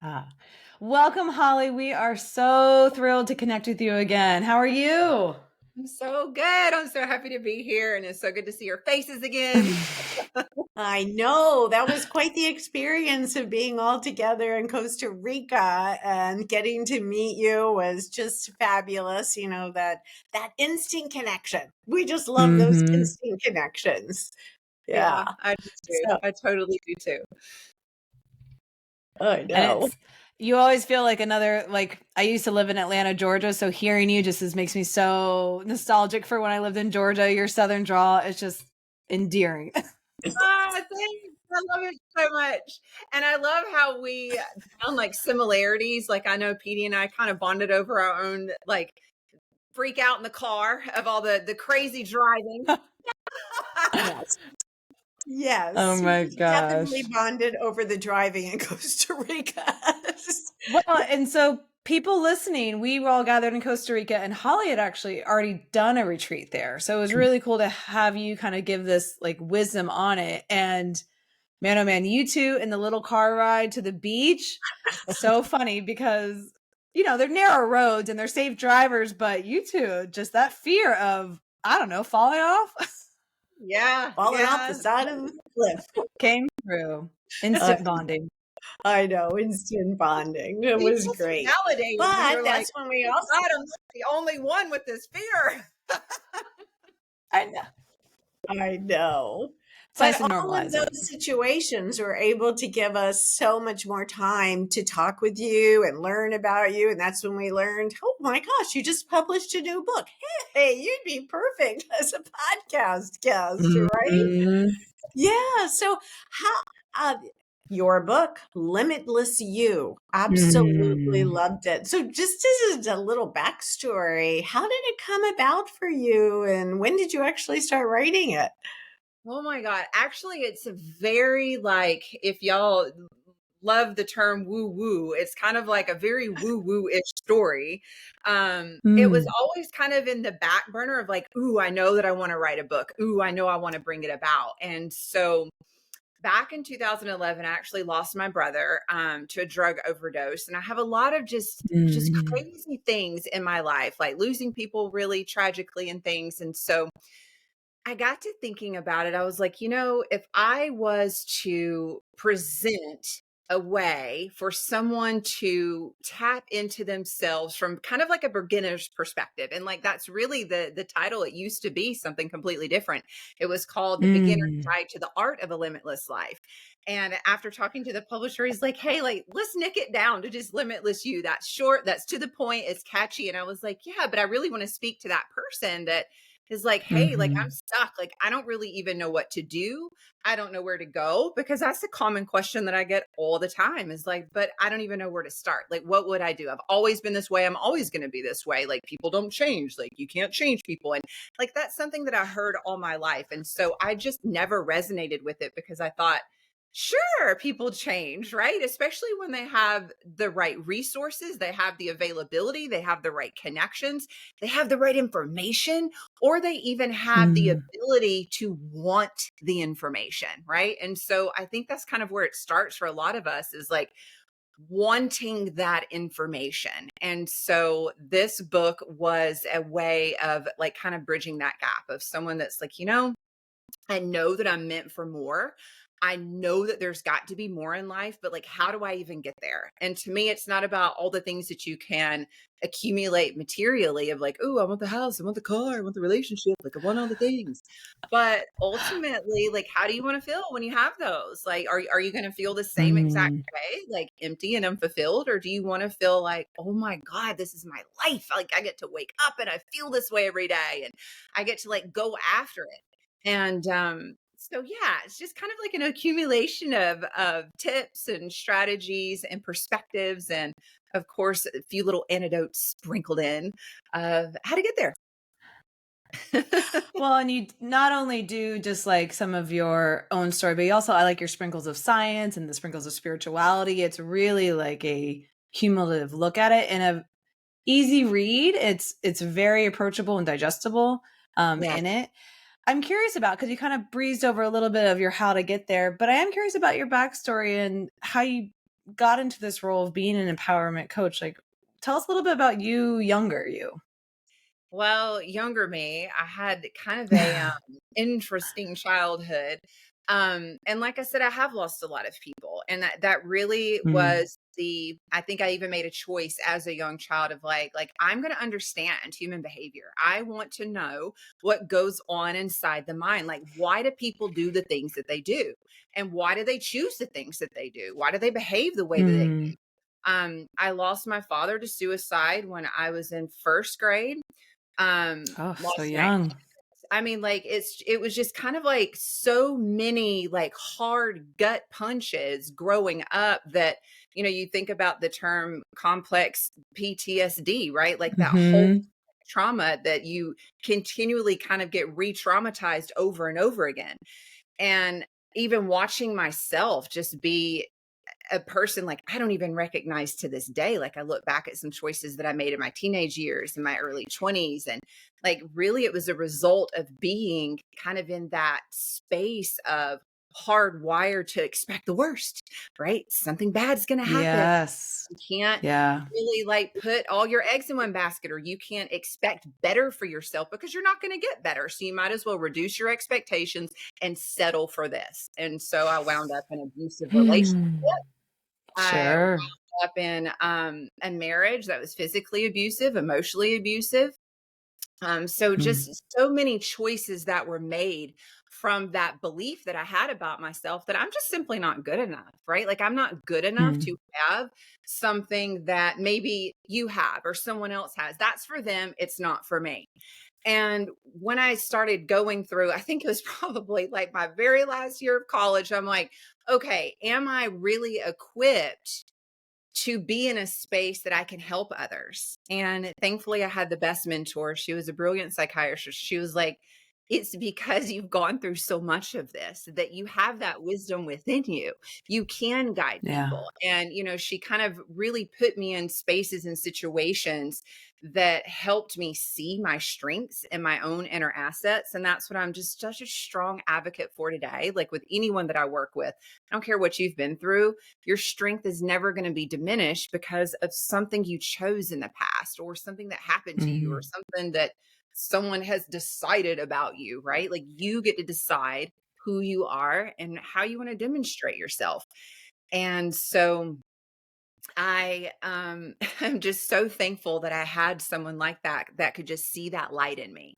Ah. Welcome, Holly. We are so thrilled to connect with you again. How are you? I'm so good. I'm so happy to be here, and it's so good to see your faces again. I know that was quite the experience of being all together in Costa Rica, and getting to meet you was just fabulous. You know, that instant connection. We just love those Mm-hmm. instant connections. Yeah, Yeah. I do too. So I totally do too. I And know. you always feel like I used to live in Atlanta, Georgia. So hearing you makes me so nostalgic for when I lived in Georgia. Your Southern drawl is just endearing. Ah, thanks. I love it so much. And I love how we found like similarities. Like I know Petey and I kind of bonded over our own like freak out in the car of all the crazy driving. Yes. Oh Yes. my We definitely gosh. bonded over the driving in Costa Rica. Well, and so people listening, we were all gathered in Costa Rica, and Holly had actually already done a retreat there. So it was really cool to have you kind of give this like wisdom on it. And man, oh man, you two in the little car ride to the beach, so funny because, they're narrow roads and they're safe drivers, but you two, just that fear of, I don't know, falling off Yeah, Falling off the yeah. side of the cliff. came through. Uh, Instant bonding. I know, instant bonding. It We was felt so great. validated. We But were like, that's when we oh also my God, I'm not the only one with this fear. I know. I know. It's But nice to all of normalize it. those situations were able to give us so much more time to talk with you and learn about you. And that's when we learned, oh my gosh, you just published a new book. Hey, you'd be perfect as a podcast guest, right? Mhm. Yeah. So how your book, Limitless You, absolutely Mm. loved it. So just as a little backstory, how did it come about for you, and when did you actually start writing it? Oh my God. Actually, it's a very like, if y'all love the term woo woo, it's kind of like a very woo woo ish story. It was Mm. always kind of in the back burner of like, ooh, I know that I want to write a book. Ooh, I know I want to bring it about. And so back in 2011, I actually lost my brother to a drug overdose. And I have a lot of just Mm. crazy things in my life, like losing people really tragically and things. And so I got to thinking about it. I was like, if I was to present a way for someone to tap into themselves from kind of like a beginner's perspective, and like that's really the title. It used to be something completely different. It was called The Beginner's Mm. Guide to the Art of a Limitless Life. And after talking to the publisher, he's like, hey, like, let's nick it down to just Limitless You. That's short, that's to the point, it's catchy. And I was like, yeah, but I really want to speak to that person that is like, hey, like I'm Mhm. stuck. Like I don't really even know what to do. I don't know where to go, because that's a common question that I get all the time is like, but I don't even know where to start. Like, what would I do? I've always been this way. I'm always going to be this way. Like people don't change. Like you can't change people. And like that's something that I heard all my life. And so I just never resonated with it because I thought, sure, people change, right? Especially when they have the right resources, they have the availability, they have the right connections, they have the right information, or they even have the Mm. ability to want the information, right? And so I think that's kind of where it starts for a lot of us is like wanting that information. And so this book was a way of like kind of bridging that gap of someone that's like, I know that I'm meant for more. I know that there's got to be more in life, but like, how do I even get there? And to me, it's not about all the things that you can accumulate materially of like, oh, I want the house, I want the car, I want the relationship, like I want all the things. But ultimately, like, how do you want to feel when you have those? Like, are you going to feel the same exact Mm. way, like empty and unfulfilled? Or do you want to feel like, oh my God, this is my life. Like I get to wake up and I feel this way every day and I get to like go after it. And so yeah, it's just kind of like an accumulation of tips and strategies and perspectives, and of course a few little anecdotes sprinkled in of how to get there. Well, and you not only do just like some of your own story, but you also, I like your sprinkles of science and the sprinkles of spirituality. It's really like a cumulative look at it and a easy read. It's very approachable and digestible Yeah. in it. I'm curious about, because you kind of breezed over a little bit of your how to get there, but I am curious about your backstory and how you got into this role of being an empowerment coach, like tell us a little bit about younger you. Well, younger me, I had kind of a interesting childhood. And like I said, I have lost a lot of people. And that really Mm. was I think I even made a choice as a young child of like, I'm going to understand human behavior. I want to know what goes on inside the mind. Like, why do people do the things that they do? And why do they choose the things that they do? Why do they behave the way that they do? Mm. I lost my father to suicide when I was in first grade. Oh, so Lost my young. I mean, like, it was just kind of like so many like hard gut punches growing up that, you think about the term complex PTSD, right? Like that whole Hmm. trauma that you continually kind of get re-traumatized over and over again. And even watching myself just be a person like I don't even recognize to this day. Like I look back at some choices that I made in my teenage years, in my early 20s, and like really it was a result of being kind of in that space of hardwired to expect the worst, right? Something bad's going to happen. Yes. You can't Yeah. really like put all your eggs in one basket, or you can't expect better for yourself because you're not going to get better. So you might as well reduce your expectations and settle for this. And so I wound up in an abusive relationship. Hmm. I Sure. wound up in a marriage that was physically abusive, emotionally abusive. So Mm. just so many choices that were made from that belief that I had about myself that I'm just simply not good enough, right? Like I'm not good enough Mm. to have something that maybe you have or someone else has. That's for them. It's not for me. And when I started going through, I think it was probably like my very last year of college, I'm like, okay, am I really equipped to be in a space that I can help others? And thankfully, I had the best mentor. She was a brilliant psychiatrist. She was like, it's because you've gone through so much of this that you have that wisdom within you. You can guide Yeah. people. And, she kind of really put me in spaces and situations that helped me see my strengths and my own inner assets. And that's what I'm just such a strong advocate for today. Like with anyone that I work with, I don't care what you've been through, your strength is never going to be diminished because of something you chose in the past or something that happened to you or Hmm. something that someone has decided about you, right? Like you get to decide who you are and how you want to demonstrate yourself. And so I am just so thankful that I had someone like that that could just see that light in me.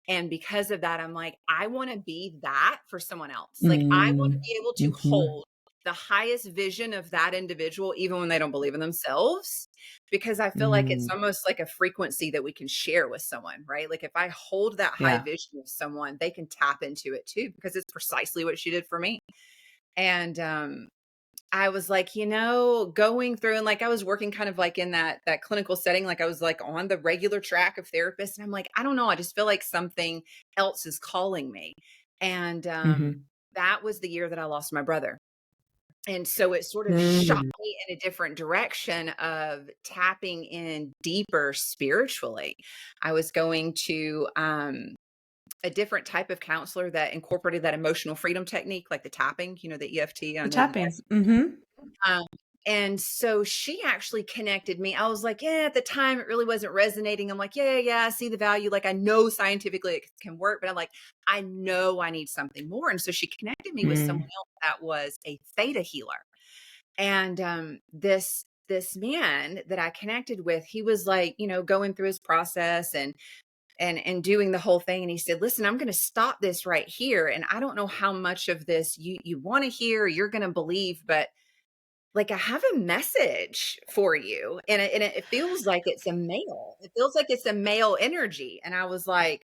And because of that, I'm like, I want to be that for someone else. Like I want to Mm. be able to Hmm. hold the highest vision of that individual, even when they don't believe in themselves, because I feel like it's Mm. almost like a frequency that we can share with someone, right? Like if I hold that high Yeah. vision of someone, they can tap into it too, because it's precisely what she did for me. And I was like, going through and like I was working kind of like in that clinical setting, like I was like on the regular track of therapists. And I'm like, I don't know. I just feel like something else is calling me. And Hmm. that was the year that I lost my brother. And so it sort of shot Mm. me in a different direction of tapping in deeper spiritually. I was going to a different type of counselor that incorporated that emotional freedom technique, like the tapping, the EFT. I The know you guys. tappings. Hmm. Um, and so she actually connected me. I was like, yeah, at the time it really wasn't resonating. I'm like, yeah, I see the value. Like I know scientifically it can work, but I'm like, I know I need something more. And so she connected me with someone Mm. else that was a theta healer. And this man that I connected with, he was like, going through his process and doing the whole thing. And he said, listen, I'm going to stop this right here. And I don't know how much of this you want to hear, or you're going to believe, but like, I have a message for you. And it feels like it's a male. It feels like it's a male energy. And I was like,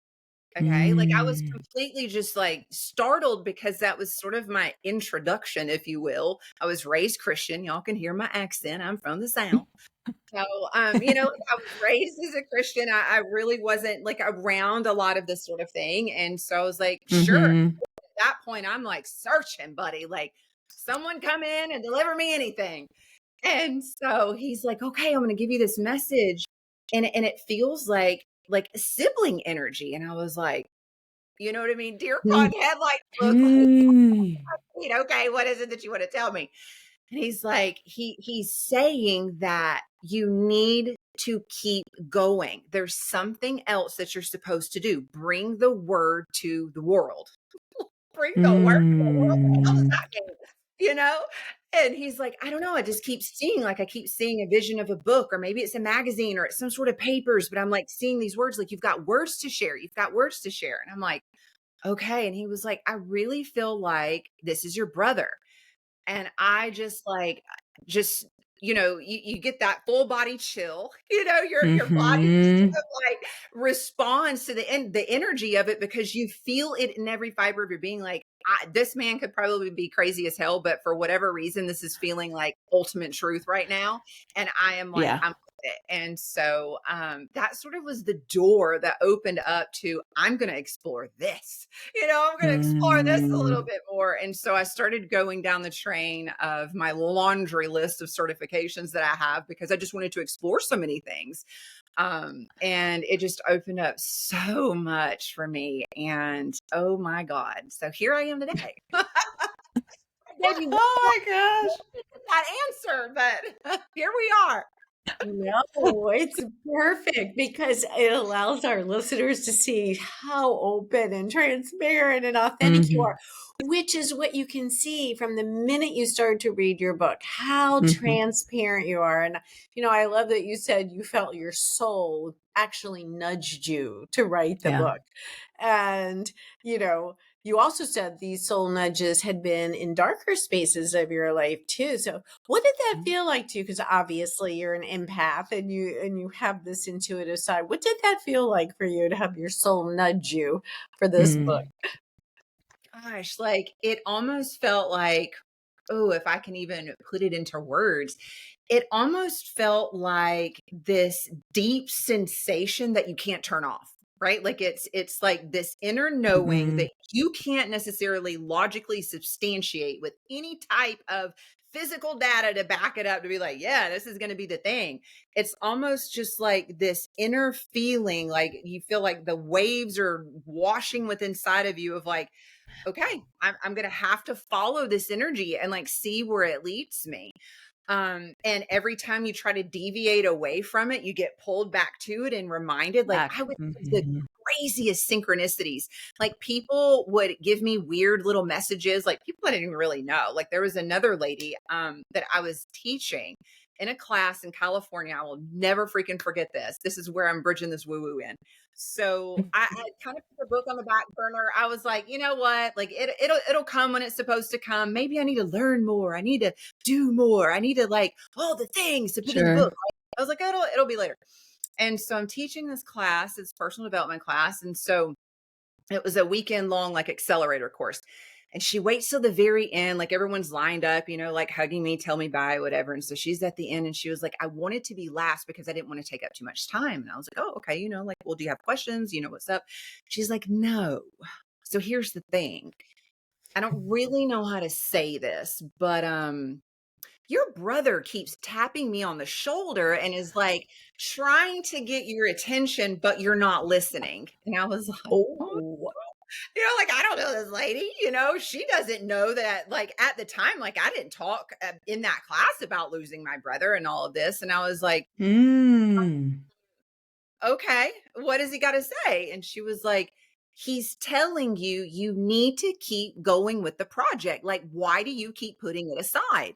okay. Like I was Mm. completely just like startled because that was sort of my introduction, if you will. I was raised Christian. Y'all can hear my accent. I'm from the South. So, like I was raised as a Christian. I really wasn't like around a lot of this sort of thing. And so I was like, sure. Hmm. At that point, I'm like searching, buddy. Like, someone come in and deliver me anything. And so he's like, okay, I'm going to give you this message. And it feels like a sibling energy. And I was like, you know what I mean? Deer caught in headlights look like, Mm. okay, what is it that you want to tell me? And he's like, he's saying that you need to keep going. There's something else that you're supposed to do. Bring the word to the world. Bring the word to the world. What the hell does Mm. that mean? You know? And he's like, I don't know. I just keep seeing, like, I keep seeing a vision of a book, or maybe it's a magazine or it's some sort of papers, but I'm like seeing these words, like, you've got words to share. You've got words to share. And I'm like, okay. And he was like, I really feel like this is your brother. And I just like, just, you get that full body chill, your body just Mhm. kind of like responds to the energy of it, because you feel it in every fiber of your being. Like, this man could probably be crazy as hell, but for whatever reason, this is feeling like ultimate truth right now. And I am like, Yeah. I'm with it. And so that sort of was the door that opened up to, I'm going to explore this. I'm going to explore this a little Mm. bit more. And so I started going down the train of my laundry list of certifications that I have, because I just wanted to explore so many things. And it just opened up so much for me. And oh my God. So here I am today. I gave you Oh my gosh. that answer, but here we are. No, it's perfect because it allows our listeners to see how open and transparent and authentic you are, Mhm. which is what you can see from the minute you start to read your book, how Mhm. transparent you are. And, I love that you said you felt your soul actually nudged you to write the Yeah. book. And, you also said these soul nudges had been in darker spaces of your life too. So what did that feel like to you? Because obviously you're an empath and you have this intuitive side. What did that feel like for you to have your soul nudge you for this book? Mm. Gosh, like it almost felt like, oh, if I can even put it into words, it almost felt like this deep sensation that you can't turn off, right? Like it's like this inner knowing Mhm. that you can't necessarily logically substantiate with any type of physical data to back it up, to be like, yeah, this is going to be the thing. It's almost just like this inner feeling, like you feel like the waves are washing with inside of you, of like, okay, I'm going to have to follow this energy and like see where it leads me. And every time you try to deviate away from it, you get pulled back to it and reminded. Like, Back. I would have the Mhm. craziest synchronicities. Like, people would give me weird little messages, like people I didn't even really know. Like, there was another lady that I was teaching in a class in California. I will never freaking forget this. This is where I'm bridging this woo woo in. So I kind of put the book on the back burner. I was like, you know what? Like, it'll come when it's supposed to come. Maybe I need to learn more. I need to do more. I need to, like, all the things to put in the Sure. book. I was like, it'll be later. And so I'm teaching this class, it's personal development class. And so it was a weekend long, like, accelerator course. And she waits till the very end, like everyone's lined up, like hugging me, tell me bye, whatever. And so she's at the end and she was like, I wanted to be last because I didn't want to take up too much time. And I was like, oh, okay. Like, well, do you have questions? What's up? She's like, no. So here's the thing. I don't really know how to say this, but your brother keeps tapping me on the shoulder and is like trying to get your attention, but you're not listening. And I was like, oh, Oh, like, I don't know this lady, she doesn't know that, like, at the time, like, I didn't talk in that class about losing my brother and all of this. And I was like, Mm. okay, what does he got to say? And she was like, he's telling you, you need to keep going with the project. Like, why do you keep putting it aside?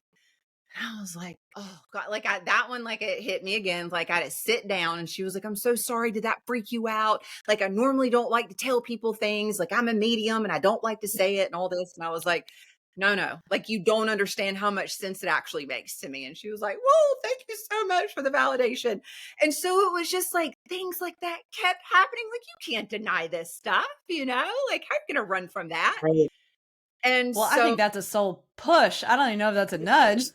I was like, oh God, like, that one, like, it hit me again. Like, I had to sit down and she was like, I'm so sorry. Did that freak you out? Like, I normally don't like to tell people things. Like, I'm a medium and I don't like to say it and all this. And I was like, no, like, you don't understand how much sense it actually makes to me. And she was like, well, thank you so much for the validation. And so it was just like things like that kept happening. Like, you can't deny this stuff, like, how are you going to run from that? right. And Well, I so think that's a soul push. I don't even know if that's a nudge.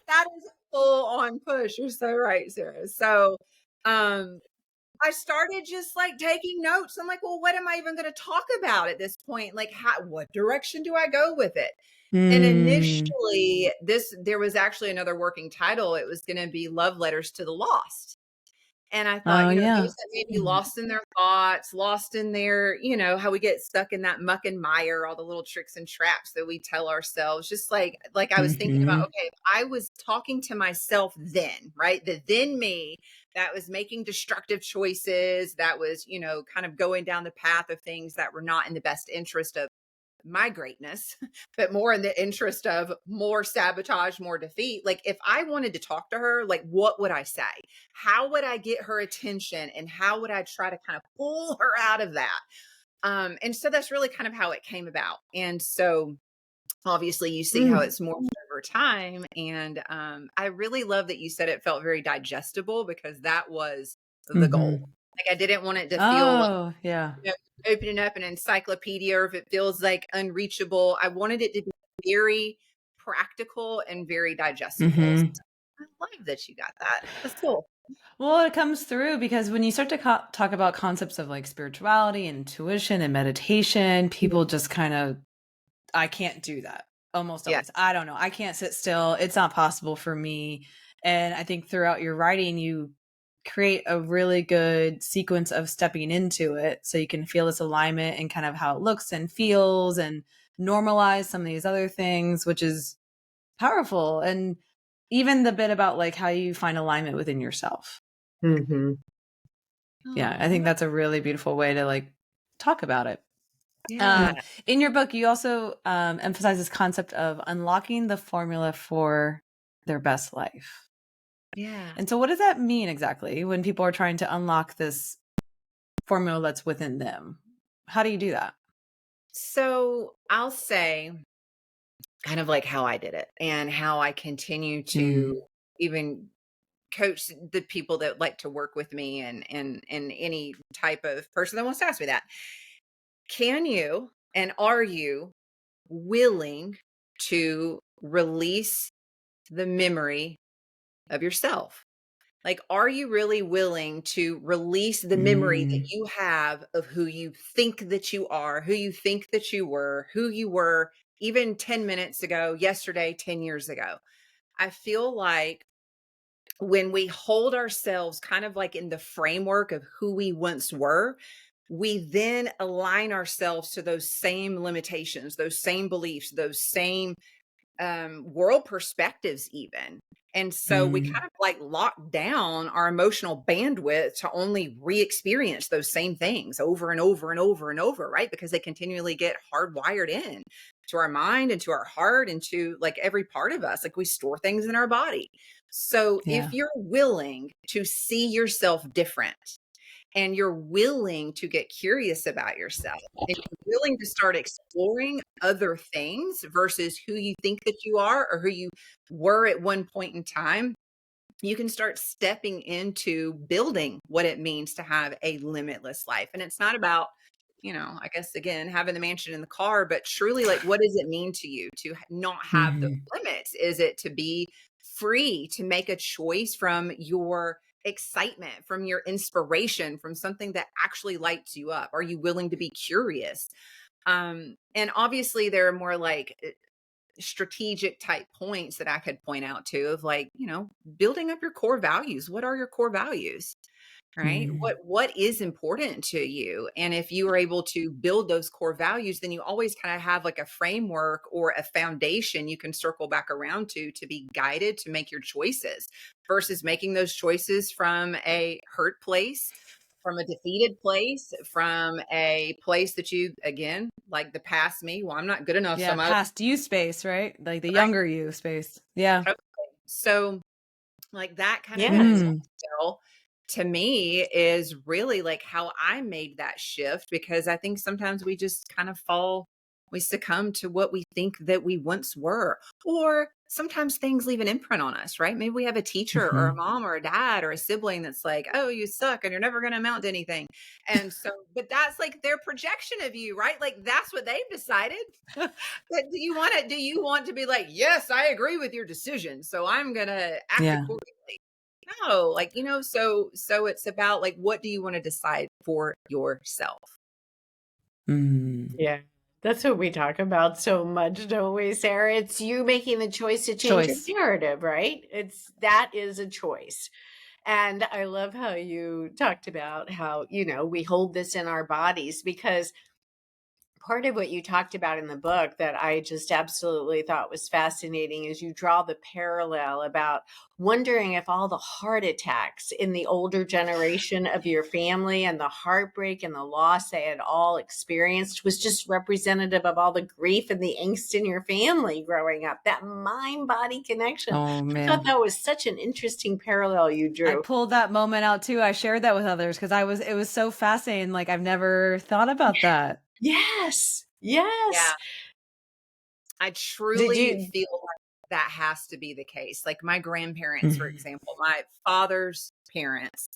that is a full on push. You're so right, Sarah. So, um, I started just like taking notes. I'm like, well, what am I even going to talk about at this point? Like, what direction do I go with it? And Mm. initially, there was actually another working title. It was going to be Love Letters to the Lost. And I thought, Oh, yeah. those that may be lost in their thoughts, lost in their, how we get stuck in that muck and mire, all the little tricks and traps that we tell ourselves. Just like I was thinking about, Mm-hmm. okay, if I was talking to myself then, right? The then me that was making destructive choices, that was, kind of going down the path of things that were not in the best interest of my greatness, but more in the interest of more sabotage, more defeat. Like if I wanted to talk to her, like what would I say? How would I get her attention? And how would I try to kind of pull her out of that? And so that's really kind of how it came about. And so obviously you see how it's morphed over time. And I really love that you said it felt very digestible, because that was the Mm-hmm. goal. Like I didn't want it to feel like, Oh, yeah. opening up an encyclopedia, or if it feels like unreachable. I wanted it to be very practical and very digestible. So Mm-hmm. I love that you got that. That's cool. Well, it comes through because when you start to talk about concepts of like spirituality, intuition, and meditation, people just kind of, I can't do that almost Yeah. always. I don't know. I can't sit still. It's not possible for me. And I think throughout your writing, you create a really good sequence of stepping into it so you can feel this alignment and kind of how it looks and feels and normalize some of these other things, which is powerful. And even the bit about like how you find alignment within yourself. Mm-hmm. Yeah, I think that's a really beautiful way to like talk about it. Yeah. In your book, you also emphasize this concept of unlocking the formula for their best life. Yeah. And so what does that mean exactly when people are trying to unlock this formula that's within them? How do you do that? So I'll say kind of like how I did it and how I continue to even coach the people that like to work with me, and any type of person that wants to ask me that. Can you and are you willing to release the memory of yourself? Like, are you really willing to release the memory that you have of who you think that you are, who you think that you were even 10 minutes ago, yesterday, 10 years ago? I feel like when we hold ourselves kind of like in the framework of who we once were, we then align ourselves to those same limitations, those same beliefs, those same world perspectives even. And so we kind of like lock down our emotional bandwidth to only re-experience those same things over and over and over and over, right? Because they continually get hardwired in to our mind and to our heart and to like every part of us. Like we store things in our body. So Yeah. if you're willing to see yourself different, and you're willing to get curious about yourself, and you're willing to start exploring other things versus who you think that you are or who you were at one point in time, you can start stepping into building what it means to have a limitless life. And it's not about, I guess, again, having the mansion in the car, but truly like, what does it mean to you to not have those limits? Is it to be free to make a choice from your excitement, from your inspiration, from something that actually lights you up? Are you willing to be curious? And obviously there are more like strategic type points that I could point out to of like, building up your core values. What are your core values? Right? What is important to you? And if you are able to build those core values, then you always kind of have like a framework or a foundation you can circle back around to be guided to make your choices versus making those choices from a hurt place, from a defeated place, from a place that you, again, like the past me, well, I'm not good enough. So Yeah, I'm out of past you space, right? Like the right. younger you space. Yeah. Totally. So like that kind of Yes. mental still to me is really like how I made that shift, because I think sometimes we just kind of we succumb to what we think that we once were, or sometimes things leave an imprint on us, right? Maybe we have a teacher or a mom or a dad or a sibling that's like, oh, you suck and you're never going to amount to anything. And so, but that's like their projection of you, right? Like that's what they've decided. But do you want to be like, yes, I agree with your decision, so I'm going to act Yeah. accordingly? No, like, so it's about like, what do you want to decide for yourself? Yeah. That's what we talk about so much, don't we, Sarah? It's you making the choice to change your narrative, right? That is a choice. And I love how you talked about how, we hold this in our bodies, because part of what you talked about in the book that I just absolutely thought was fascinating is you draw the parallel about wondering if all the heart attacks in the older generation of your family and the heartbreak and the loss they had all experienced was just representative of all the grief and the angst in your family growing up. That mind body connection. Oh I thought man. that was such an interesting parallel you I drew. pulled that moment out too. I shared that with others because it was so fascinating. Like I've never thought about that. Yes. Yeah. Yes. I Did truly you? feel like that has to be the case. Like my grandparents, for Mhm. example, my father's parents.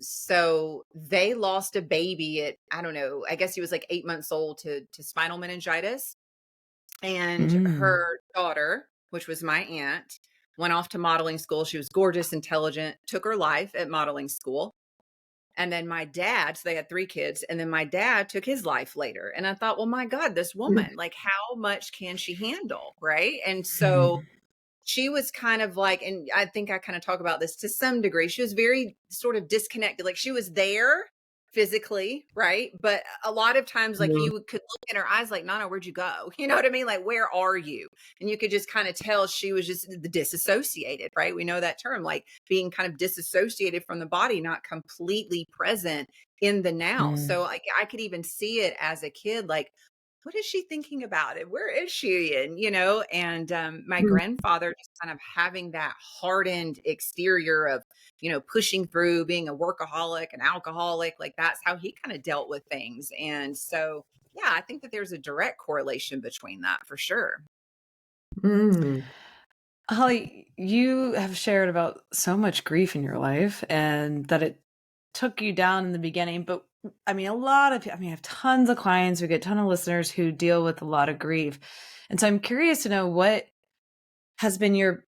So they lost a baby at, I don't know, I guess he was like 8 months old to spinal meningitis. And Mm. her daughter, which was my aunt, went off to modeling school. She was gorgeous, intelligent, took her life at modeling school. And then my dad, so they had 3 kids, and then my dad took his life later. And I thought, well, my God, this woman, like, how much can she handle? Right. And so Mhm. she was kind of like, and I think I kind of talk about this to some degree. She was very sort of disconnected. Like she was there physically, right? But a lot of times, like Mm, you could look in her eyes, like, Nana, where'd you go? You know what I mean? Like, where are you? And you could just kind of tell she was just disassociated, right? We know that term, like being kind of disassociated from the body, not completely present in the now. Mm. So like I could even see it as a kid, like, what is she thinking about it? Where is she? And, and my mm, grandfather just kind of having that hardened exterior of, pushing through, being a workaholic, an alcoholic, like that's how he kind of dealt with things. And so, yeah, I think that there's a direct correlation between that for sure. mm, Holly, you have shared about so much grief in your life and that it took you down in the beginning. But I mean, a lot of, I have tons of clients, we get a ton of listeners who deal with a lot of grief. And so I'm curious to know what has been your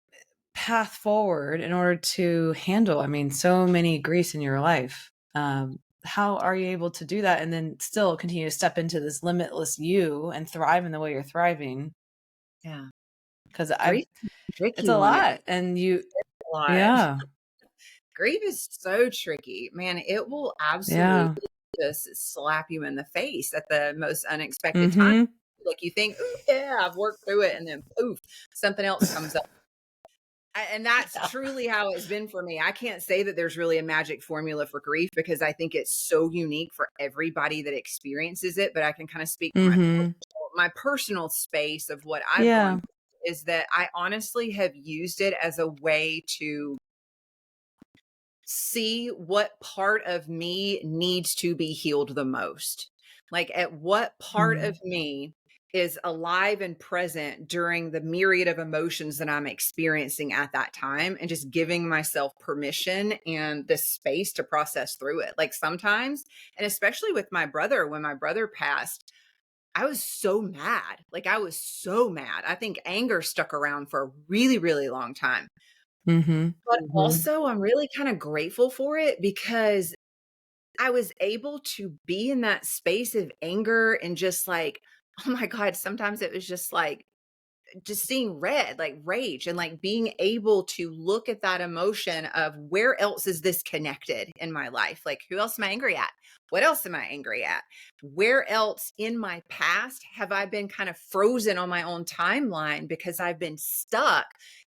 path forward in order to handle, so many griefs in your life. How are you able to do that and then still continue to step into this limitless you and thrive in the way you're thriving? Yeah. Because Grief is a it's tricky a one. It's lot. And you, a lot. yeah, Grief is so tricky, man. It will absolutely yeah. just slap you in the face at the most unexpected time. Mm-hmm. Like you think, "Ooh, yeah, I've worked through it," and then poof, something else comes up. And that's yeah. truly how it's been for me. I can't say that there's really a magic formula for grief because I think it's so unique for everybody that experiences it. But I can kind of speak from Mm-hmm. my personal space of what I've gone Yeah. through is that I honestly have used it as a way to see what part of me needs to be healed the most. Like, at what part of Mm. me is alive and present during the myriad of emotions that I'm experiencing at that time, and just giving myself permission and the space to process through it. Like, sometimes, and especially with my brother, when my brother passed, I was so mad. Like, I was so mad. I think anger stuck around for a really, really long time. Mm-hmm. But Mhm. also, I'm really kind of grateful for it because I was able to be in that space of anger and just like, oh my God, sometimes it was just like, just seeing red, like rage, and like being able to look at that emotion of where else is this connected in my life? Like, who else am I angry at? What else am I angry at? Where else in my past have I been kind of frozen on my own timeline because I've been stuck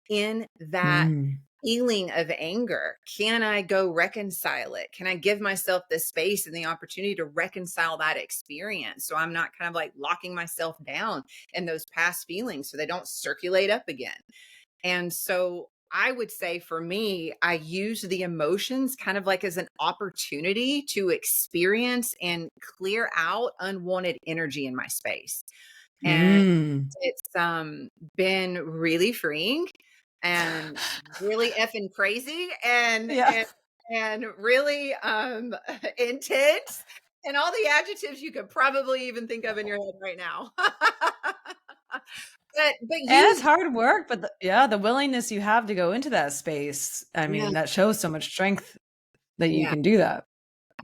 in that Mm. feeling of anger? Can I go reconcile it? Can I give myself the space and the opportunity to reconcile that experience so I'm not kind of like locking myself down in those past feelings so they don't circulate up again? And so I would say for me, I use the emotions kind of like as an opportunity to experience and clear out unwanted energy in my space. And Mm. it's been really freeing and really effing crazy Yeah. and really intense, and all the adjectives you could probably even think of in your head right now. But And it's use hard work, but the willingness you have to go into that space, Yeah. that shows so much strength that you yeah, can do that.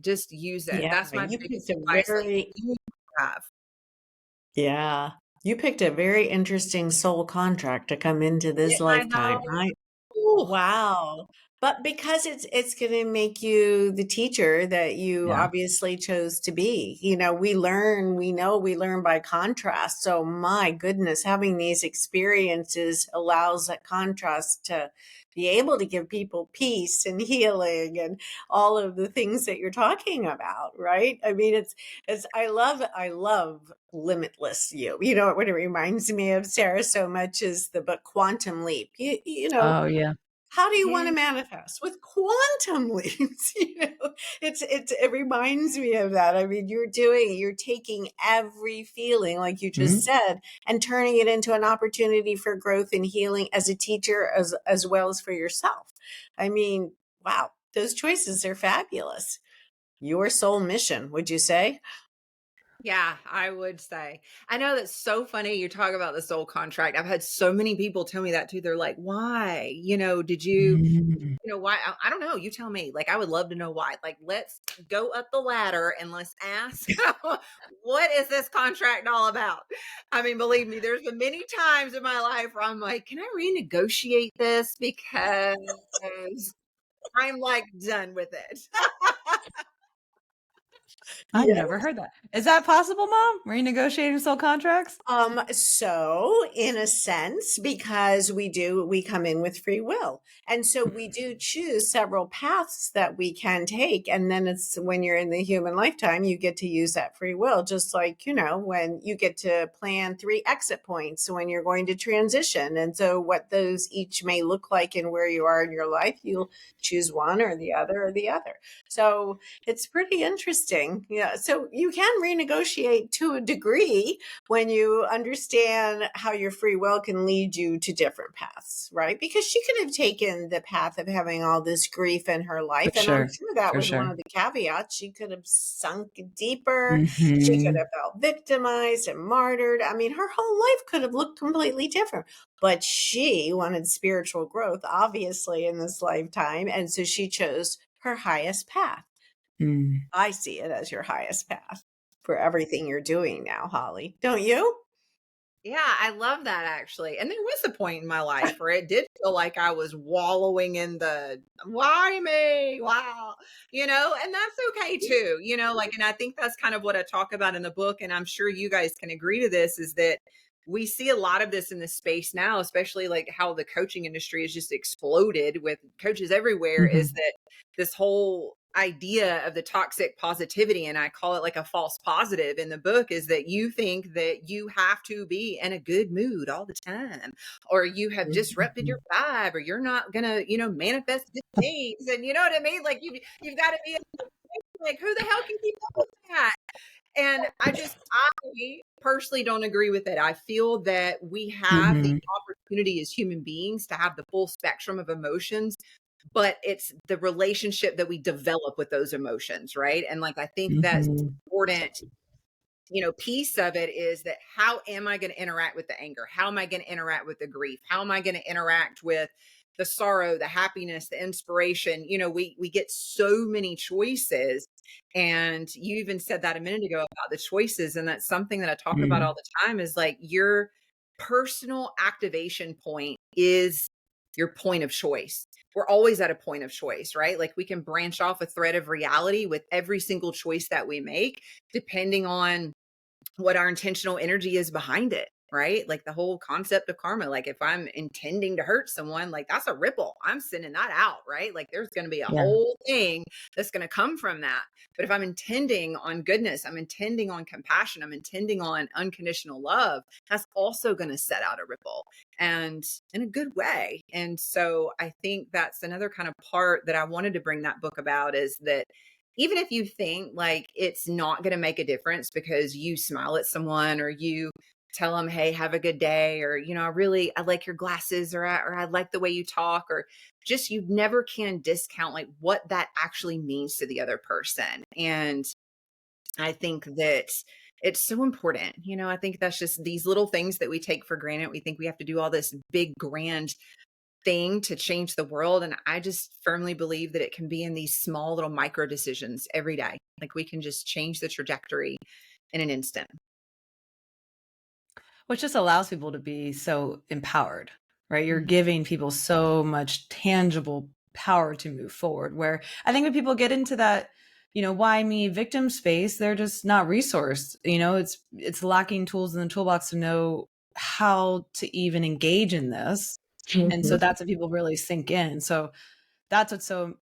just use it. Yeah. That's my You picked biggest a advice. Like, very, use what you have. yeah. You picked a very interesting soul contract to come into this Didn't I lifetime, know? right? Ooh, Wow. But because it's going to make you the teacher that you Yeah. obviously chose to be. You know, we learn by contrast. So my goodness, having these experiences allows that contrast to be able to give people peace and healing and all of the things that you're talking about, right? I mean, it's I love Limitless You. You know what it reminds me of, Sarah, so much is the book Quantum Leap. You know, Oh yeah. how do you want Yeah. to manifest with quantum leaps? You know, it reminds me of that. I mean, you're taking every feeling, like you just Mhm. said, and turning it into an opportunity for growth and healing as a teacher, as well as for yourself. I mean, wow, those choices are fabulous. Your soul mission, would you say? Yeah, I would say. I know that's so funny you talk about the soul contract. I've had so many people tell me that too. They're like, "Why? Did you Mm. why?" I don't know. You tell me. Like, I would love to know why. Like, let's go up the ladder and let's ask, what is this contract all about? I mean, believe me, there's been many times in my life where I'm like, can I renegotiate this? Because I'm like done with it. I've Yeah. never heard that. Is that possible, Mom? Renegotiating soul contracts? So in a sense, because we come in with free will. And so we do choose several paths that we can take. And then it's when you're in the human lifetime, you get to use that free will, just like, when you get to plan 3 exit points when you're going to transition. And so what those each may look like and where you are in your life, you'll choose one or the other or the other. So it's pretty interesting. Yeah. So you can renegotiate to a degree when you understand how your free will can lead you to different paths, right? Because she could have taken the path of having all this grief in her For life. And I'm sure. sure that For was one sure. of the caveats. She could have sunk deeper. She could Mhm. have felt victimized and martyred. I mean, her whole life could have looked completely different. But she wanted spiritual growth, obviously, in this lifetime. And so she chose her highest path. Mm. I see it as your highest path for everything you're doing now, Holly. Don't you? Yeah, I love that actually. And there was a point in my life where it did feel like I was wallowing in the why me? Wow. And that's okay too. And I think that's kind of what I talk about in the book. And I'm sure you guys can agree to this is that we see a lot of this in this space now, especially like how the coaching industry has just exploded with coaches everywhere, is Mhm. that this whole idea of the toxic positivity, and I call it like a false positive in the book, is that you think that you have to be in a good mood all the time, or you have disrupted your Mhm. vibe, or you're not gonna manifest good things. And you know what I mean, like you've got to be like, who the hell can keep up with that? And I personally don't agree with it. I feel that we have the Mhm. opportunity as human beings to have the full spectrum of emotions, but it's the relationship that we develop with those emotions, right? And like, I think that's Mhm. important, piece of it is that how am I going to interact with the anger? How am I going to interact with the grief? How am I going to interact with the sorrow, the happiness, the inspiration? We get so many choices. And you even said that a minute ago about the choices. And that's something that I talk about all Mm. the time is like your personal activation point is your point of choice. We're always at a point of choice, right? Like we can branch off a thread of reality with every single choice that we make, depending on what our intentional energy is behind it, right? Like the whole concept of karma. Like if I'm intending to hurt someone, like that's a ripple. I'm sending that out, right? Like there's going to be a Yeah. whole thing that's going to come from that. But if I'm intending on goodness, I'm intending on compassion, I'm intending on unconditional love, that's also going to set out a ripple, and in a good way. And so I think that's another kind of part that I wanted to bring that book about, is that even if you think like it's not going to make a difference because you smile at someone or you tell them, hey, have a good day, or I like your glasses, or I like the way you talk, or just, you never can discount like what that actually means to the other person. And I think that it's so important. I think that's just these little things that we take for granted. We think we have to do all this big grand thing to change the world. And I just firmly believe that it can be in these small little micro decisions every day. Like we can just change the trajectory in an instant. Which just allows people to be so empowered, right? You're Mhm. giving people so much tangible power to move forward. Where I think when people get into that, why me victim space, they're just not resourced. It's lacking tools in the toolbox to know how to even engage in this. And so that's what people really sink in. So that's what's so,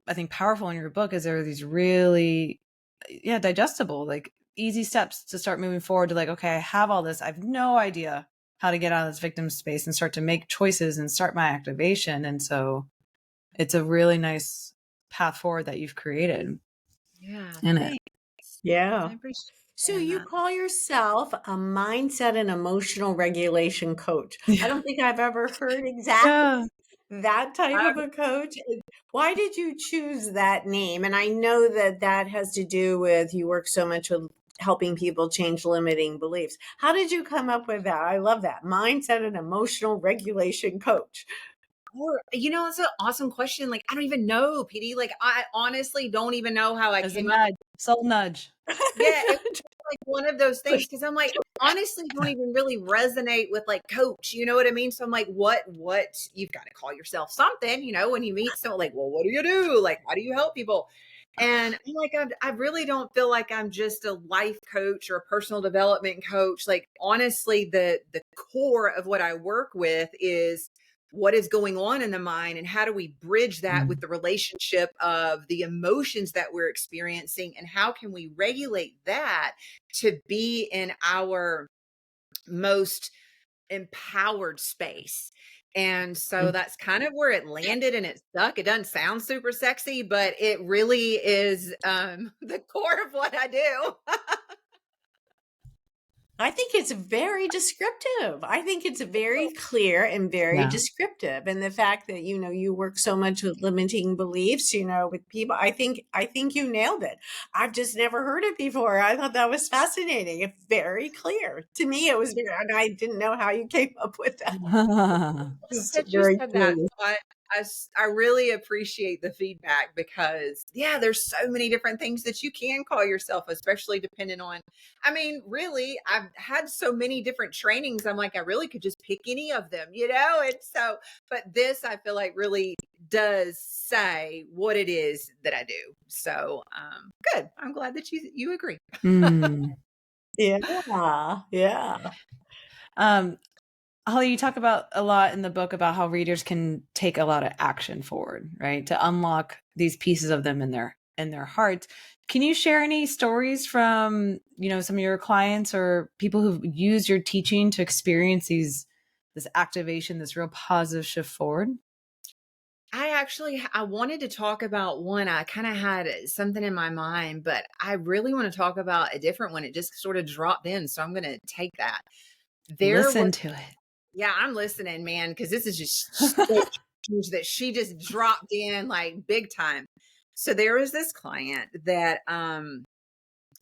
I think, powerful in your book is there are these really, digestible, like easy steps to start moving forward to like, okay, I have all this. I have no idea how to get out of this victim space and start to make choices and start my activation. And so it's a really nice path forward that you've created Yeah. in Thanks. it. Yeah. I appreciate So saying you that. call yourself a mindset and emotional regulation coach. I don't think I've ever heard exactly Yeah. that type I of a coach. Why did you choose that name? And I know that that has to do with you work so much with helping people change limiting beliefs. How did you come up with that? I love that. Mindset and emotional regulation coach. It's an awesome question. Like, I don't even know, PD. Like, I honestly don't even know how I As a came up with. nudge, soul nudge. Yeah, it was like one of those things because I'm like, honestly, don't even really resonate with like coach. You know what I mean? So I'm like, what? You've got to call yourself something. When you meet someone, like, well, what do you do? Like, how do you help people? And I'm like, I really don't feel like I'm just a life coach or a personal development coach. Like, honestly, the core of what I work with is what is going on in the mind and how do we bridge that with the relationship of the emotions that we're experiencing and how can we regulate that to be in our most empowered space. And so that's kind of where it landed and it stuck. It doesn't sound super sexy, but it really is the core of what I do. I think it's very descriptive. I think it's very clear and very Yeah. descriptive. And the fact that, you work so much with limiting beliefs, with people, I think you nailed it. I've just never heard it before. I thought that was fascinating. It's very clear. To me, it was very, and I didn't know how you came up with that. It's That you very said that. cool. So I really appreciate the feedback because there's so many different things that you can call yourself, especially depending on, really, I've had so many different trainings. I'm like, I really could just pick any of them, and so, but this I feel like really does say what it is that I do. So, good. I'm glad that you agree. Mm. Yeah. Yeah. Holly, you talk about a lot in the book about how readers can take a lot of action forward, right? To unlock these pieces of them in their hearts. Can you share any stories from, some of your clients or people who've used your teaching to experience this activation, this real positive shift forward? I wanted to talk about one. I kind of had something in my mind, but I really want to talk about a different one. It just sort of dropped in, so I'm going to take that. There was Listen to it. Yeah, I'm listening, man, because this is just so huge that she just dropped in like big time. So there was this client that I'm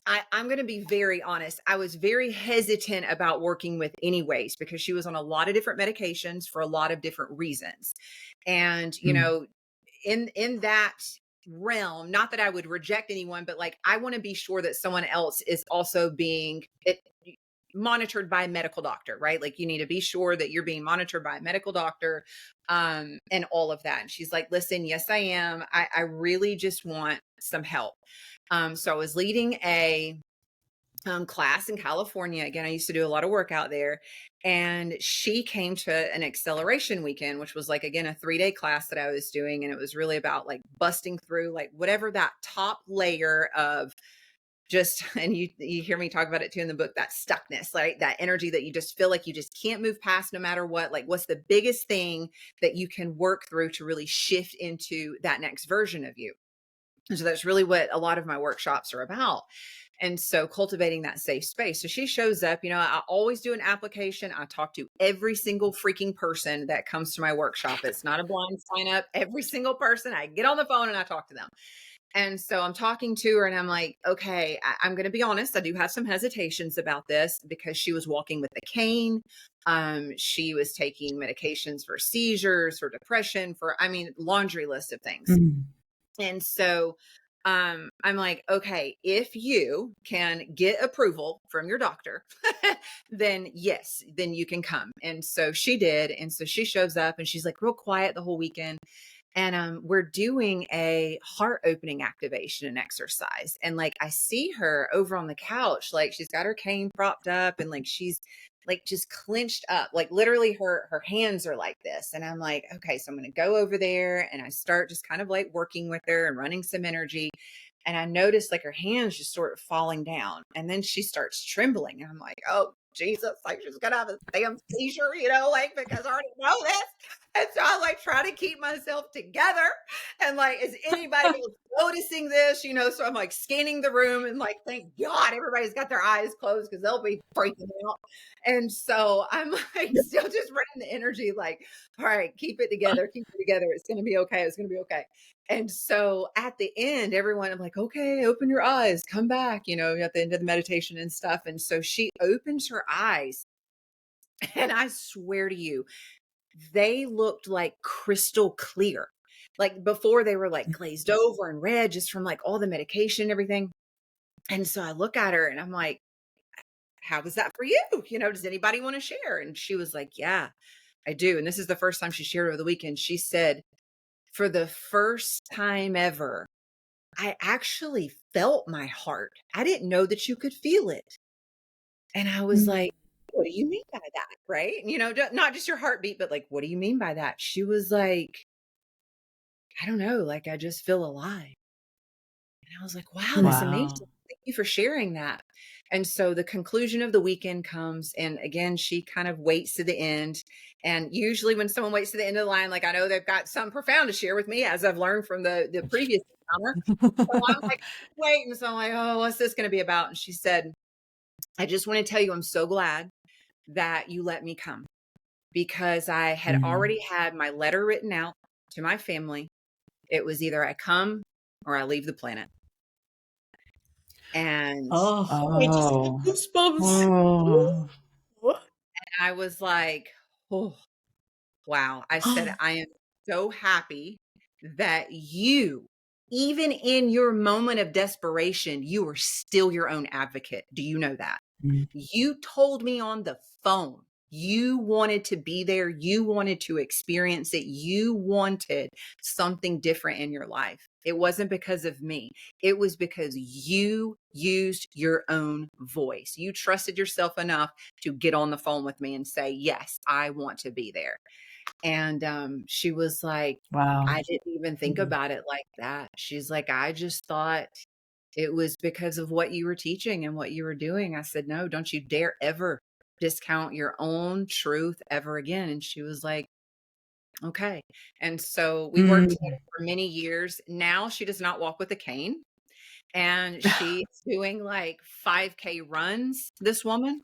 going to be very honest. I was very hesitant about working with anyways because she was on a lot of different medications for a lot of different reasons. And, in that realm, not that I would reject anyone, but like I want to be sure that someone else is also being monitored by a medical doctor, right? Like you need to be sure that you're being monitored by a medical doctor, and all of that. And she's like, listen, yes, I am. I really just want some help. So I was leading a class in California. Again, I used to do a lot of work out there. And she came to an acceleration weekend, which was like, again, a 3-day class that I was doing. And it was really about like busting through like whatever that top layer of just, and you hear me talk about it too in the book, that stuckness, right? That energy that you just feel like you just can't move past no matter what. Like what's the biggest thing that you can work through to really shift into that next version of you? And so that's really what a lot of my workshops are about. And so cultivating that safe space. So she shows up, I always do an application. I talk to every single freaking person that comes to my workshop. It's not a blind sign up. Every single person, I get on the phone and I talk to them. And so I'm talking to her and I'm like, okay, I'm going to be honest. I do have some hesitations about this because she was walking with a cane. She was taking medications for seizures, for depression, laundry list of things. Mm. And so I'm like, okay, if you can get approval from your doctor, then yes, then you can come. And so she did. And so she shows up and she's like real quiet the whole weekend. And we're doing a heart opening activation and exercise. And like, I see her over on the couch, like she's got her cane propped up and like, she's like just clenched up, like literally her hands are like this. And I'm like, okay, so I'm going to go over there, and I start just kind of like working with her and running some energy. And I noticed like her hands just sort of falling down, and then she starts trembling. And I'm like, oh, Jesus, like she's gonna have a damn seizure, like, because I already know this. And so I like try to keep myself together. And like, is anybody else noticing this? So I'm like scanning the room, and like, thank God everybody's got their eyes closed because they'll be freaking out. And so I'm like still just running the energy, like, all right, keep it together, keep it together. It's gonna be okay. It's gonna be okay. And so at the end, everyone, I'm like, okay, open your eyes, come back, at the end of the meditation and stuff. And so she opens her eyes, and I swear to you, they looked like crystal clear. Like before, they were like glazed over and red just from like all the medication and everything. And so I look at her and I'm like, how was that for you? Does anybody want to share? And she was like, yeah, I do. And this is the first time she shared over the weekend. She said, for the first time ever, I actually felt my heart. I didn't know that you could feel it. And I was like, what do you mean by that? Right. Not just your heartbeat, but like, what do you mean by that? She was like, I don't know. Like, I just feel alive. And I was like, wow, that's amazing. Thank you for sharing that. And so the conclusion of the weekend comes, and again, she kind of waits to the end. And usually when someone waits to the end of the line, like I know they've got something profound to share with me, as I've learned from the previous encounter. So I'm like, waiting. So I'm like, oh, what's this going to be about? And she said, I just want to tell you, I'm so glad that you let me come, because I had already had my letter written out to my family. It was either I come or I leave the planet. And I just got goosebumps. I was like, oh, wow. I said, I am so happy that you, even in your moment of desperation, you are still your own advocate. Do you know that? You told me on the phone, you wanted to be there. You wanted to experience it. You wanted something different in your life. It wasn't because of me. It was because you used your own voice. You trusted yourself enough to get on the phone with me and say, yes, I want to be there. And she was like, Wow. I didn't even think about it like that. She's like, I just thought it was because of what you were teaching and what you were doing. I said, no, don't you dare ever discount your own truth ever again. And she was like, okay. And so we worked together for many years. Now she does not walk with a cane, and she's doing like 5K runs. This woman,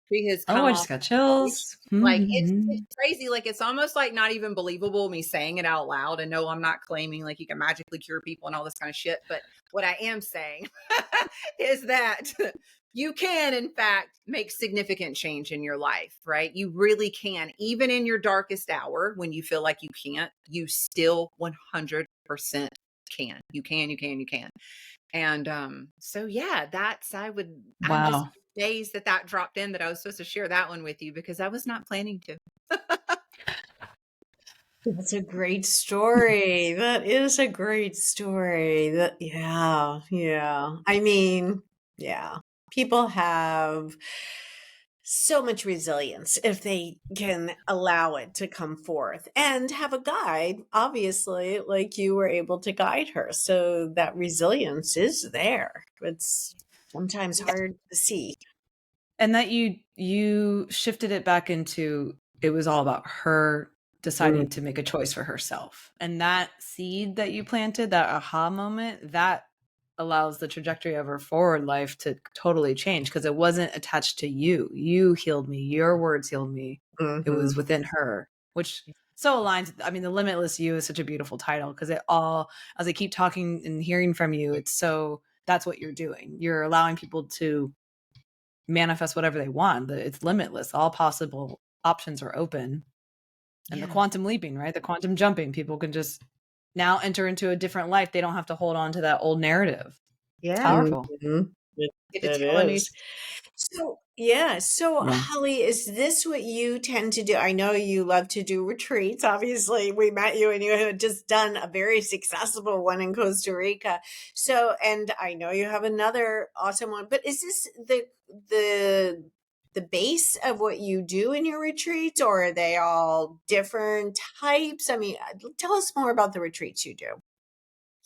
she has come I off just got chills. like it's crazy. Like it's almost like not even believable me saying it out loud. And no, I'm not claiming like you can magically cure people and all this kind of shit. But what I am saying is that you can, in fact, make significant change in your life, right? You really can. Even in your darkest hour, when you feel like you can't, you still 100% can. You can. And so yeah, I'm just amazed that dropped in, that I was supposed to share that one with you, because I was not planning to. That's a great story. That is a great story. Yeah. I mean, yeah. People have so much resilience if they can allow it to come forth and have a guide, obviously, like you were able to guide her. So that resilience is there. It's sometimes hard to see. And that you shifted it back into, it was all about her deciding to make a choice for herself. And that seed that you planted, that aha moment, that allows the trajectory of her forward life to totally change, because it wasn't attached to you. You healed me. Your words healed me. It was within her, which so aligns. I mean, the Limitless You is such a beautiful title, because it all, as I keep talking and hearing from you, it's so, that's what you're doing. You're allowing people to manifest whatever they want. It's limitless. All possible options are open. And the quantum leaping, right? The quantum jumping, people can just now enter into a different life. They don't have to hold on to that old narrative. Yeah. It's powerful. It, Get to it tell a new. is. So, yeah. So, Yeah. Holly, is this what you tend to do? I know you love to do retreats. Obviously, we met you and you had just done a very successful one in Costa Rica. So, and I know you have another awesome one, but is this the the base of what you do in your retreats, or are they all different types? I mean, tell us more about the retreats you do.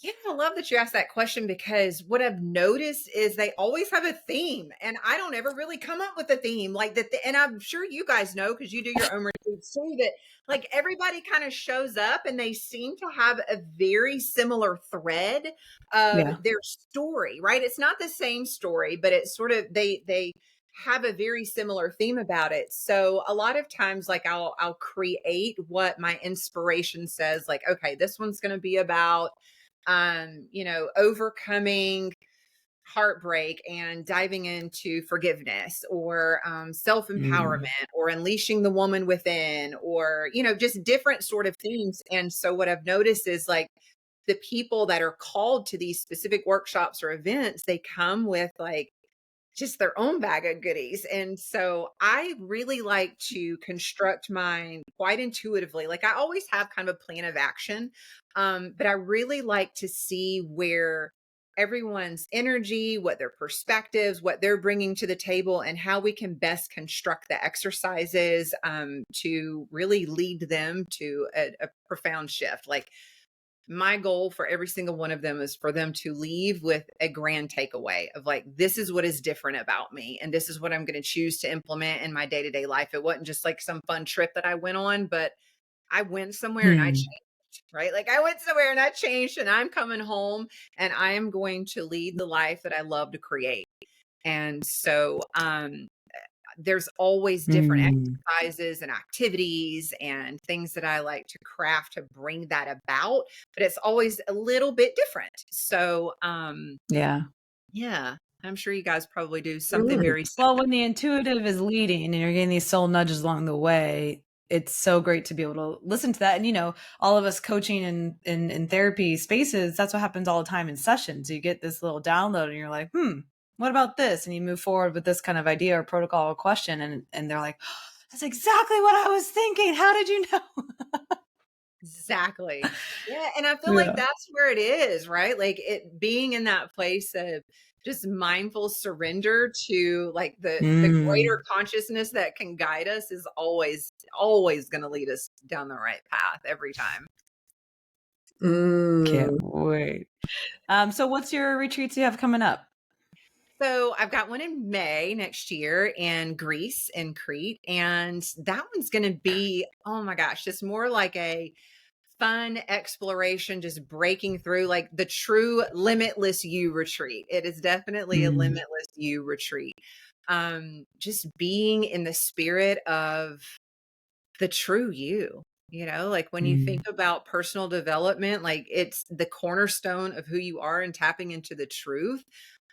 Yeah, I love that you asked that question because what I've noticed is they always have a theme, and I don't ever really come up with a theme like that. And I'm sure you guys know because you do your own retreats too, that like everybody kind of shows up and they seem to have a very similar thread of Yeah. their story, right? It's not the same story, but it's sort of they have a very similar theme about it. So a lot of times like I'll create what my inspiration says, like, okay, this one's going to be about overcoming heartbreak and diving into forgiveness or self-empowerment Mm. or unleashing the woman within or, just different sort of themes. And so what I've noticed is like the people that are called to these specific workshops or events, they come with like just their own bag of goodies. And so I really like to construct mine quite intuitively. Like I always have kind of a plan of action. But I really like to see where everyone's energy, what their perspectives, what they're bringing to the table, and how we can best construct the exercises to really lead them to a profound shift. Like my goal for every single one of them is for them to leave with a grand takeaway of like, this is what is different about me. And this is what I'm going to choose to implement in my day to day life. It wasn't just like some fun trip that I went on, but I went somewhere and I Hmm. changed, right? Like I went somewhere and I changed and I'm coming home and I am going to lead the life that I love to create. And so, there's always different Mm. exercises and activities and things that I like to craft to bring that about, but it's always a little bit different. So, Yeah. yeah, I'm sure you guys probably do something Mm. very Well, similar. when the intuitive is leading and you're getting these soul nudges along the way, it's so great to be able to listen to that. And all of us coaching in therapy spaces, that's what happens all the time in sessions. You get this little download and you're like, what about this? And you move forward with this kind of idea or protocol or question, and they're like, that's exactly what I was thinking. How did you know? Exactly. Yeah, and I feel like Yeah. that's where it is, right? Like it being in that place of just mindful surrender to like the greater Mm. consciousness that can guide us is always going to lead us down the right path every time. Can't Mm. wait. So what's your retreats you have coming up? So I've got one in May next year in Greece in Crete. And that one's going to be, oh my gosh, just more like a fun exploration, just breaking through like the true Limitless You retreat. It is definitely a Mm. Limitless You retreat. Just being in the spirit of the true you. Like when you think Mm. about personal development, like it's the cornerstone of who you are and tapping into the truth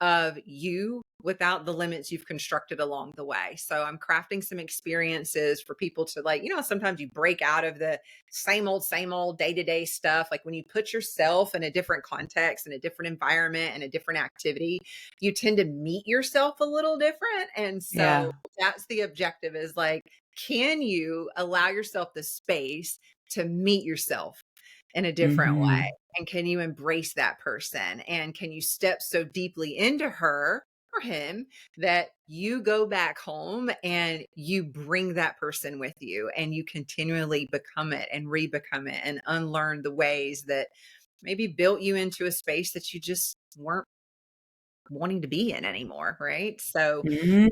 of you without the limits you've constructed along the way. So I'm crafting some experiences for people to like, sometimes you break out of the same old day to day stuff. Like when you put yourself in a different context and a different environment and a different activity, you tend to meet yourself a little different. And so Yeah. that's the objective is like, can you allow yourself the space to meet yourself in a different way? Mhm. And can you embrace that person? And can you step so deeply into her or him that you go back home and you bring that person with you and you continually become it and re-become it and unlearn the ways that maybe built you into a space that you just weren't wanting to be in anymore, right? So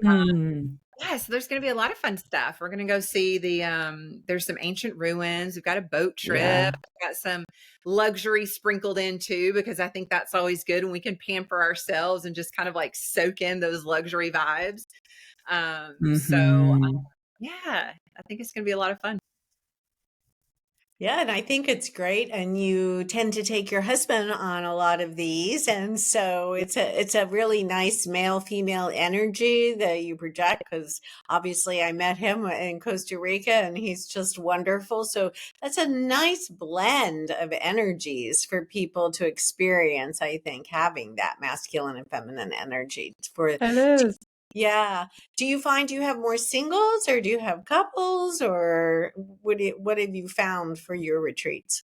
Mm. yes, there's gonna be a lot of fun stuff. We're gonna go see there's some ancient ruins. We've got a boat trip. Yeah. We've got some luxury sprinkled in too, because I think that's always good when we can pamper ourselves and just kind of like soak in those luxury vibes. So Mhm. yeah, I think it's gonna be a lot of fun. Yeah, and I think it's great. And you tend to take your husband on a lot of these, and so it's a really nice male female energy that you project. Because obviously, I met him in Costa Rica, and he's just wonderful. So that's a nice blend of energies for people to experience. I think having that masculine and feminine energy for It is. yeah. Do you find you have more singles or do you have couples or what have you found for your retreats?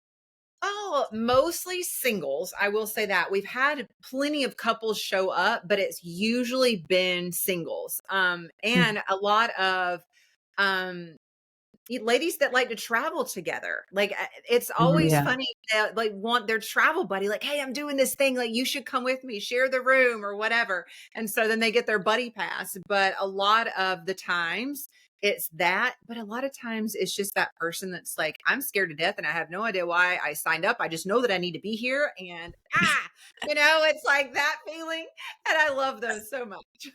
Oh, mostly singles. I will say that we've had plenty of couples show up, but it's usually been singles. Mm. And a lot of um ladies that like to travel together. Like it's always Yeah. funny that like want their travel buddy, like, hey, I'm doing this thing, like you should come with me, share the room or whatever. And so then they get their buddy pass. But a lot of the times it's that, but a lot of times it's just that person that's like, I'm scared to death and I have no idea why I signed up. I just know that I need to be here. And it's like that feeling. And I love those so much.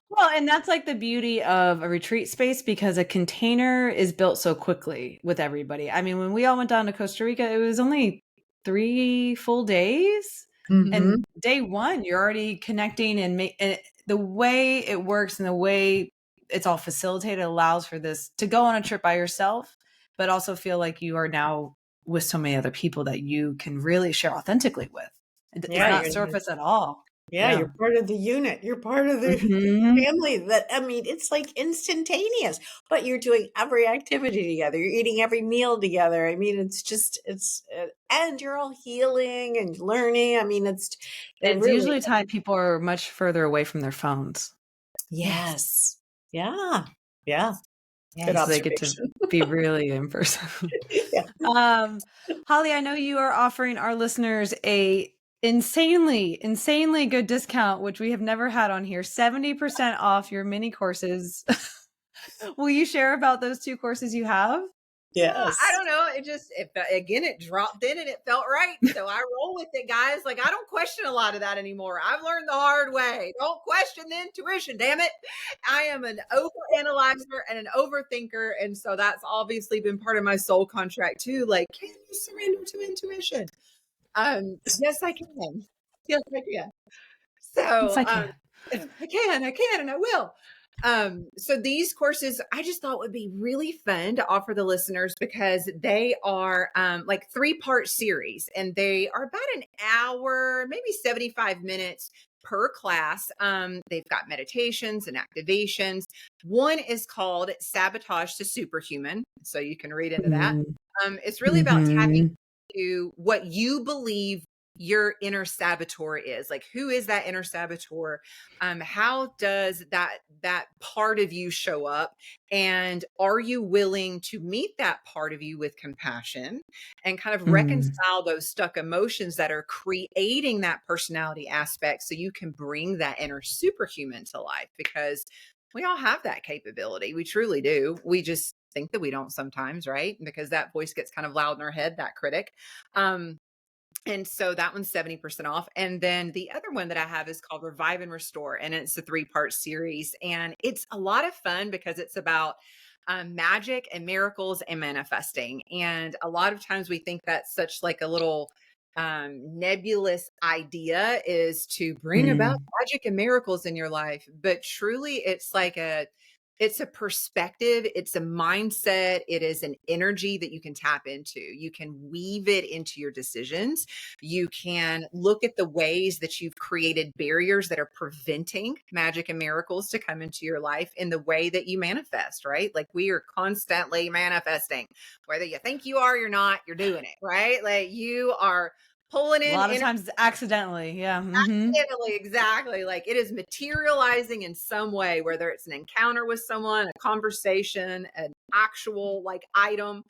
Well, and that's like the beauty of a retreat space because a container is built so quickly with everybody. I mean, when we all went down to Costa Rica, it was only 3 full days. And Hmm. day one, you're already connecting and the way it works and the way it's all facilitated allows for this to go on a trip by yourself, but also feel like you are now with so many other people that you can really share authentically with. It's Yeah, not surface at all. yeah, Yeah. you're part of the unit. You're part of the Mhm. family that I mean, it's like instantaneous, but you're doing every activity together. You're eating every meal together. I mean, it's just and you're all healing and learning. I mean, it It's really usually time people are much further away from their phones, Yes. yes. Yeah. Yeah. Good Yes. so they get to observation. be really in person. Yeah. Um, Holly, I know you are offering our listeners a insanely good discount, which we have never had on here, 70% off your mini courses. Will you share about those 2 courses you have? I Yes. don't know. Again, it dropped in and it felt right. So I roll with it, guys. Like, I don't question a lot of that anymore. I've learned the hard way. Don't question the intuition, damn it. I am an overanalyzer and an overthinker. And so that's obviously been part of my soul contract too. Like, can you surrender to intuition? Yes, I can. Yes, I can. Yes, So I can. I can, and I will. So these courses I just thought would be really fun to offer the listeners because they are like 3-part series and they are about an hour, maybe 75 minutes per class. They've got meditations and activations. One is called Sabotage to Superhuman. So you can read into that. Mm. It's really about tapping Mhm. into what you believe your inner saboteur is. Like, who is that inner saboteur? How does that part of you show up, and are you willing to meet that part of you with compassion and kind of Mm. reconcile those stuck emotions that are creating that personality aspect so you can bring that inner superhuman to life? Because we all have that capability, we truly do. We just think that we don't sometimes, right? Because that voice gets kind of loud in our head, that critic. um and so that one's 70% off. And then the other one that I have is called Revive and Restore. And it's a 3-part series. And it's a lot of fun because it's about magic and miracles and manifesting. And a lot of times we think that's such like a little nebulous idea is to bring about Mm. magic and miracles in your life. But truly, it's a perspective, it's a mindset, it is an energy that you can tap into. You can weave it into your decisions. You can look at the ways that you've created barriers that are preventing magic and miracles to come into your life in the way that you manifest, right? Like, we are constantly manifesting. Whether you think you are, you're not, you're doing it, right? Like, you are pulling A in lot of energy. times accidentally, yeah, mhm. Italy, exactly. Like, it is materializing in some way, whether it's an encounter with someone, a conversation, an actual like item,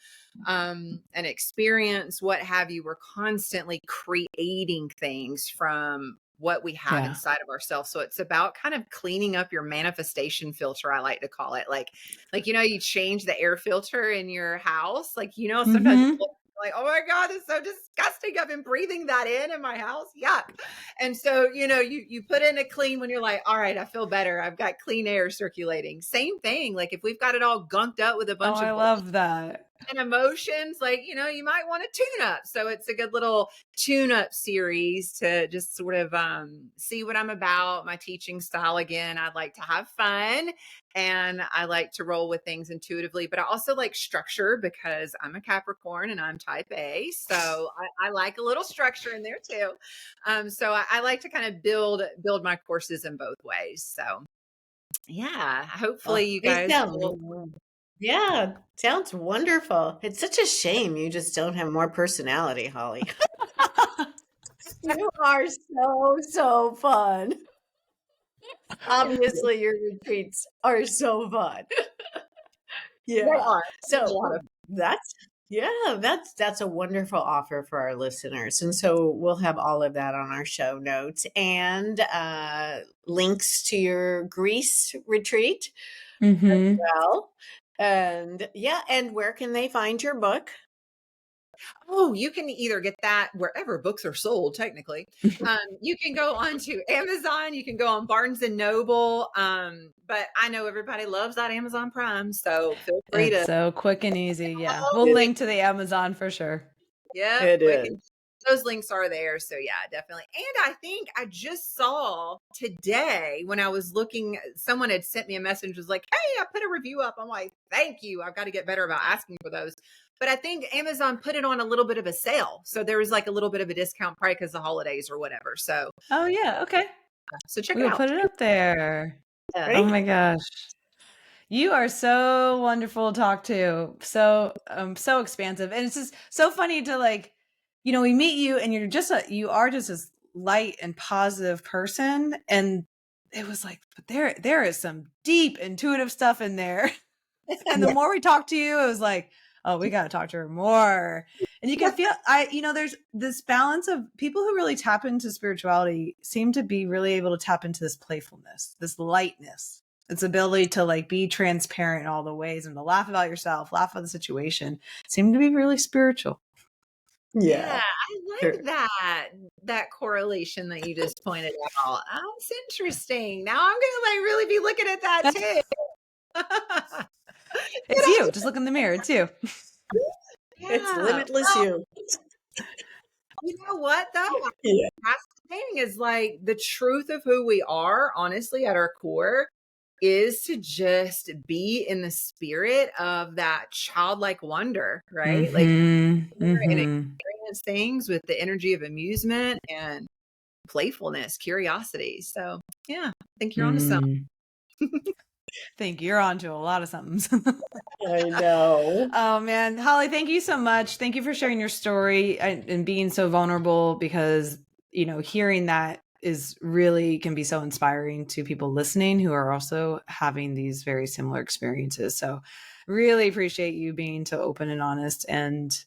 an experience, what have you. We're constantly creating things from what we have Yeah. inside of ourselves. So it's about kind of cleaning up your manifestation filter, I like to call it. Like, you change the air filter in your house. Like, sometimes Mhm. people are like, oh my God, it's so disgusting. I've been breathing that in my house. Yuck. And so, you put in a clean when you're like, all right, I feel better. I've got clean air circulating. Same thing. Like, if we've got it all gunked up with a Oh, bunch I of love that. and emotions, like, you might want to tune up. So it's a good little tune up series to just sort of see what I'm about, my teaching style. Again, I like to have fun and I like to roll with things intuitively, but I also like structure because I'm a Capricorn and I'm type A. So I like a little structure in there too. So I like to kind of build my courses in both ways. So yeah, hopefully you guys will. Yeah, sounds wonderful. It's such a shame you just don't have more personality, Holly. You are so fun. Obviously, your retreats are so fun. They Yeah. are. So There's a lot of that's a wonderful offer for our listeners. And so we'll have all of that on our show notes and links to your Greece retreat as well. And and where can they find your book? Oh, you can either get that wherever books are sold, technically. You can go on to Amazon, you can go on Barnes and Noble. But I know everybody loves that Amazon Prime, so feel free It's to. so quick and easy. Yeah. We'll Oh, link to the Amazon for sure. yep, It quick is. and those links are there. So yeah, definitely. And I think I just saw today when I was looking, someone had sent me a message, was like, "Hey, I put a review up." I'm like, "Thank you. I've got to get better about asking for those." But I think Amazon put it on a little bit of a sale. So there was like a little bit of a discount probably because the holidays or whatever. So Oh yeah. Okay. check it We'll out. put it up there. Yeah. Oh my gosh. You are so wonderful to talk to. So expansive. And it's just so funny to like, we meet you and you are just this light and positive person. And it was like, but there is some deep intuitive stuff in there. And the more we talked to you, it was like, oh, we got to talk to her more. And you can feel, there's this balance of people who really tap into spirituality seem to be really able to tap into this playfulness, this lightness, its ability to like be transparent in all the ways and to laugh about yourself, laugh at the situation, seem to be really spiritual. Yeah, I like that correlation that you just pointed out. That's interesting. Now I'm gonna like really be looking at that too. It's you. Just look in the mirror too. It's Limitless You. You know what though? Yeah. Fascinating is like the truth of who we are, honestly, at our core, is to just be in the spirit of that childlike wonder, right? Like and experience things with the energy of amusement and playfulness, curiosity. So yeah, I think you're onto something. Think you're onto a lot of something. I know. Oh man, Holly, thank you so much. Thank you for sharing your story and being so vulnerable because, hearing that is really can be so inspiring to people listening who are also having these very similar experiences. So really appreciate you being so open and honest and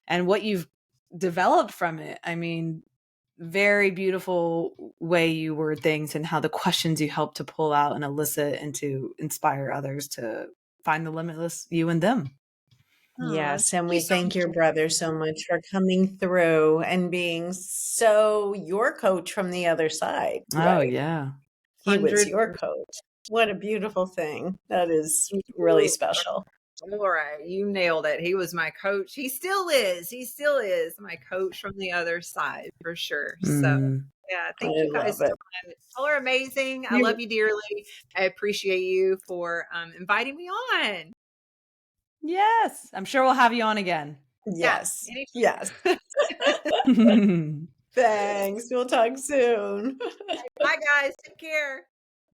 what you've developed from it. I mean, very beautiful way you word things and how the questions you help to pull out and elicit and to inspire others to find the limitless you and them. Yes, and we thank your brother so much for coming through and being so your coach from the other side. Oh yeah. He was your coach. What a beautiful thing. That is really special. All right, you nailed it. He was my coach. He still is. My coach from the other side for sure. So yeah, thank you guys so much. Y'all are amazing. I love you dearly. I appreciate you for inviting me on. Yes, I'm sure we'll have you on again. Yes. Yes. Thanks. We'll talk soon. Bye guys. Take care.